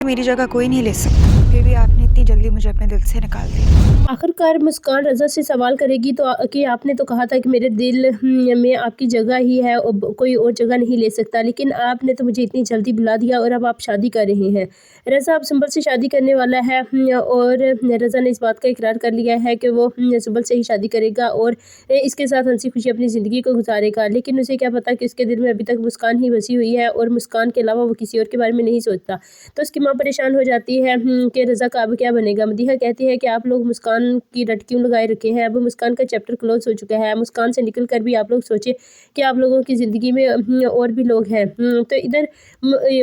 मेरी जगह कोई नहीं ले सकता, फिर भी आपने इतनी जल्दी मुझे अपने दिल से निकाल दिया। आखिरकार मुस्कान रज़ा से सवाल करेगी तो कि आपने तो कहा था कि मेरे दिल में आपकी जगह ही है और कोई और जगह नहीं ले सकता, लेकिन आपने तो मुझे इतनी जल्दी बुला दिया और अब आप शादी कर रहे हैं। रज़ा अब सुंबल से शादी करने वाला है और रज़ा ने इस बात का इकरार कर लिया है कि वो सुंबल से ही शादी करेगा और इसके साथ हंसी खुशी अपनी ज़िंदगी को गुजारेगा। लेकिन उसे क्या पता कि उसके दिल में अभी तक मुस्कान ही बसी हुई है और मुस्कान के अलावा वो किसी और के बारे में नहीं सोचता। तो उसकी माँ परेशान हो जाती है कि रज़ा का अब क्या बनेगा। मदीहा कहती है कि आप लोग मुस्कान की रट क्यों लगाए रखे हैं, अब मुस्कान का चैप्टर क्लोज हो चुका है। मुस्कान से निकल कर भी आप लोग सोचें कि आप लोगों की ज़िंदगी में और भी लोग हैं। तो इधर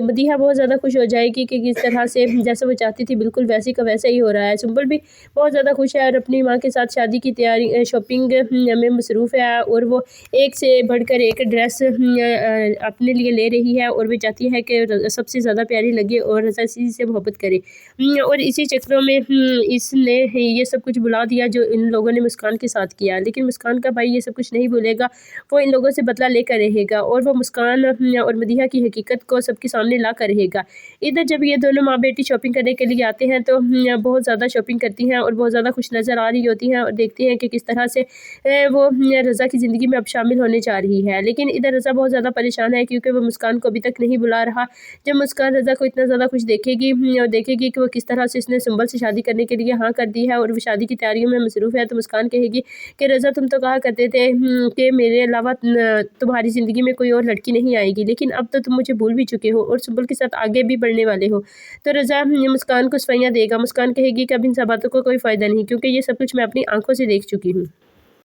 मदीहा बहुत ज़्यादा खुश हो जाएगी कि किस तरह से जैसा वो चाहती थी बिल्कुल वैसे का वैसा ही हो रहा है। सुंबल भी बहुत ज़्यादा खुश है और अपनी माँ के साथ शादी की तैयारी शॉपिंग में मसरूफ़ है और वो एक से बढ़कर एक ड्रेस अपने लिए ले रही है और वो चाहती है कि सबसे ज़्यादा प्यारी लगे और रज़ा इसी से मोहब्बत करे। और इसी चक्रों में इसने ये सब कुछ बुला दिया जो इन लोगों ने मुस्कान के साथ किया। लेकिन मुस्कान का भाई ये सब कुछ नहीं भूलेगा, वो इन लोगों से बदला लेकर रहेगा और वो मुस्कान और मदीहा की हकीकत को सबके सामने ला कर रहेगा। इधर जब ये दोनों माँ बेटी शॉपिंग करने के लिए आते हैं तो बहुत ज़्यादा शॉपिंग करती हैं और बहुत ज़्यादा खुश नज़र आ रही होती हैं और देखती हैं कि किस तरह से वो रज़ा की ज़िंदगी में अब शामिल होने जा रही है। लेकिन इधर रज़ा बहुत ज़्यादा परेशान है क्योंकि वो मुस्कान को अभी तक नहीं बुला रहा। जब मुस्कान रज़ा को इतना ज़्यादा खुश देखेगी और देखेगी कि वो किस तरह से इसने सुंबल से शादी करने के लिए हाँ कर दी है और वो शादी की तैयारियों में मसरूफ़ है, तो मुस्कान कहेगी कि रज़ा तुम तो कहा करते थे कि मेरे अलावा तुम्हारी ज़िंदगी में कोई और लड़की नहीं आएगी, लेकिन अब तो तुम मुझे भूल भी चुके हो और सुंबल के साथ आगे भी बढ़ने वाले हो। तो रज़ा मुस्कान को सफाइयाँ देगा। मुस्कान कहेगी कि अब इन सब बातों का कोई फ़ायदा नहीं क्योंकि ये सब कुछ मैं अपनी आंखों से देख चुकी हूँ।